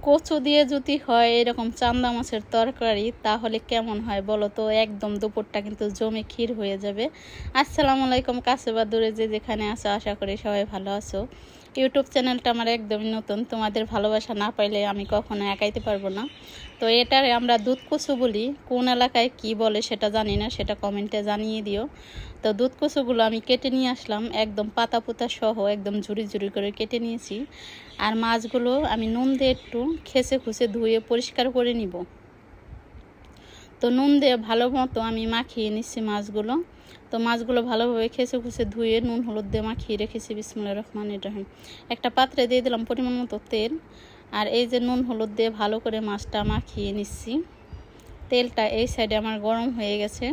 কচু দিয়ে যদি হয় এরকম চান্দা মাছের তরকারি তাহলে কেমন হয় বলো তো। একদম দুপুরটা কিন্তু জমে ক্ষীর হয়ে যাবে। আসসালামু আলাইকুম, কাছে বা দূরে যে যেখানে আছো, আশা করি সবাই ভালো আছো। ইউটিউব চ্যানেলটা আমার একদমই নতুন, তোমাদের ভালোবাসা না পাইলে আমি কখনো একাইতে পারবো না। তো এটারে আমরা দুধ কচু বলি, কোন এলাকায় কি বলে সেটা জানি না, সেটা কমেন্টে জানিয়ে দিও। তো দুধ কচুগুলো আমি কেটে নিয়ে আসলাম, একদম পাতা পোতা সহ একদম ঝুড়ি ঝুড়ি করে কেটে নিয়েছি। আর মাছগুলো আমি নুন দিয়ে একটু খেসে খুসে ধুয়ে পরিষ্কার করে নিব। তো নুন দিয়ে ভালো মতো আমি মাখিয়ে নিচ্ছি মাছগুলো। তো মাছগুলো ভালোভাবে খেসে খুসে ধুয়ে নুন হলুদ দিয়ে মাখিয়ে রেখেছি। বিসমিল্লাহির রহমানির রহিম। একটা পাত্রে দিয়ে দিলাম পরিমাণ মতো তেল। আর এই যে নুন হলুদ দিয়ে ভালো করে মাছটা মাখিয়ে নিচ্ছি। তেলটা এই সাইডে আমার গরম হয়ে গেছে।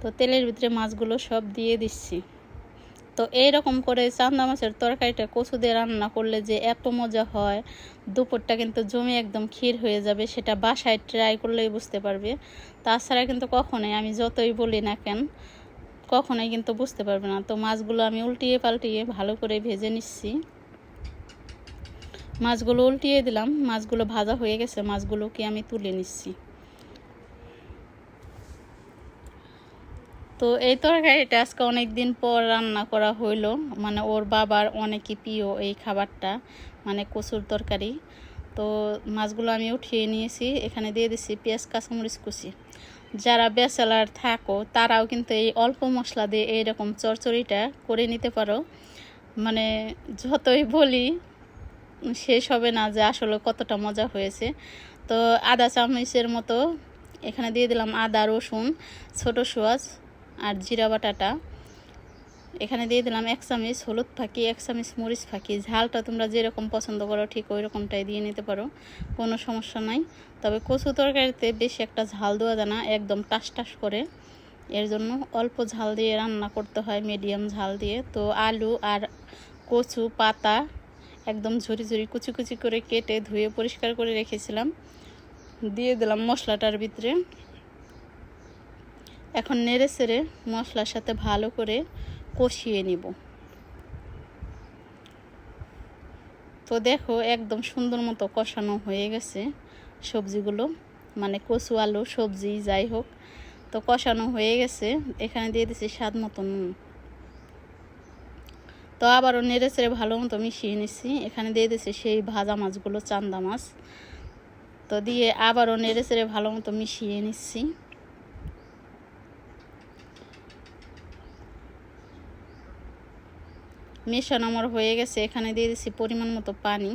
তো তেলের ভিতরে মাছগুলো সব দিয়ে দিচ্ছি। তো এইরকম করে চান্দা মাছের তরকারিটা কচু দিয়ে রান্না করলে যে এত মজা হয়, দুপুরটা কিন্তু জমে একদম ক্ষীর হয়ে যাবে। সেটা বাসায় ট্রাই করলেই বুঝতে পারবে। তাছাড়া কিন্তু কখনোই, আমি যতই বলি না কেন, কখনোই কিন্তু বুঝতে পারবে না। তো মাছগুলো আমি উল্টিয়ে পাল্টিয়ে ভালো করে ভেজে নিচ্ছি। মাছগুলো উল্টিয়ে দিলাম, মাছগুলো ভাজা হয়ে গেছে, মাছগুলোকে আমি তুলে নিচ্ছি। তো এই তরকারিটা আজকে অনেক দিন পর রান্না করা হইলো, মানে ওর বাবার অনেকই প্রিয় এই খাবারটা, মানে কচুর তরকারি। তো মাছগুলো আমি উঠিয়ে নিয়েছি, এখানে দিয়ে দিচ্ছি পেঁয়াজ কাঁচামরিচ কুচি। যারা ব্যাচেলার থাকো তারাও কিন্তু এই অল্প মশলা দিয়ে এইরকম চচ্চড়িটা করে নিতে পারো। মানে যতই বলি শেষ হবে না যে আসলে কতটা মজা হয়েছে। তো আদা চামচের মতো এখানে দিয়ে দিলাম আদা, রসুন, ছোটো পেঁয়াজ আর জিরা বাটাটা। এখানে দিয়ে দিলাম 1 চামচ হলুদ ফাঁকি, 1 চামচ মরিচ ফাঁকি। ঝালটা তোমরা যেরকম পছন্দ করো ঠিক ওই রকমটাই দিয়ে নিতে পারো, কোনো সমস্যা নাই। তবে কচু তরকারিতে বেশি একটা ঝাল দেওয়া যায় না, একদম টাস টাস করে। এর জন্য অল্প ঝাল দিয়ে রান্না করতে হয়, মিডিয়াম ঝাল দিয়ে। তো আলু আর কচু পাতা একদম ঝুরি ঝুরি কুচি কুচি করে কেটে ধুয়ে পরিষ্কার করে রেখেছিলাম, দিয়ে দিলাম মশলাটার ভিতরে। এখন নেড়ে চেড়ে মশলার সাথে ভালো করে কষিয়ে নিব। তো দেখো একদম সুন্দর মতো কষানো হয়ে গেছে সবজিগুলো, মানে কচু আলু সবজি যাই হোক। তো কষানো হয়ে গেছে, এখানে দিয়ে দিচ্ছি স্বাদ মতো নুন। তো আবারও নেড়ে চেড়ে ভালো মতো মিশিয়ে নিচ্ছি। এখানে দিয়ে দিচ্ছি সেই ভাজা মাছগুলো, চান্দা মাছ। তো দিয়ে আবারও নেড়ে চেড়ে ভালো মতো মিশিয়ে নিচ্ছি। মেশানো আমার হয়ে গেছে, এখানে দিয়ে দিচ্ছি পরিমাণ মতো পানি।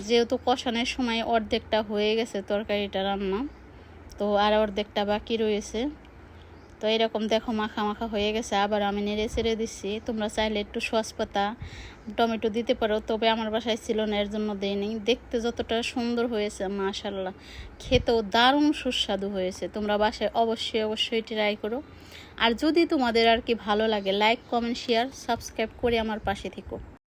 যেহেতু কষানোর সময় অর্ধেকটা হয়ে গেছে তরকারিটা রান্না, তো আর অর্ধেকটা বাকি রয়েছে। তো এরকম দেখো মাখা মাখা হয়ে গেছে। আবার আমি নেড়ে চেড়ে দিচ্ছি। তোমরা চাইলে একটু সস পাতা, টমেটো দিতে পারো, তবে আমার বাসায় ছিল না এর জন্য দেয়নি। দেখতে যতটা সুন্দর হয়েছে মাশাআল্লাহ, খেতেও দারুণ সুস্বাদু হয়েছে। তোমরা বাসায় অবশ্যই অবশ্যই ট্রাই করো। আর যদি তোমাদের আর কি ভালো লাগে, লাইক কমেন্ট শেয়ার সাবস্ক্রাইব করে আমার পাশে থেকো।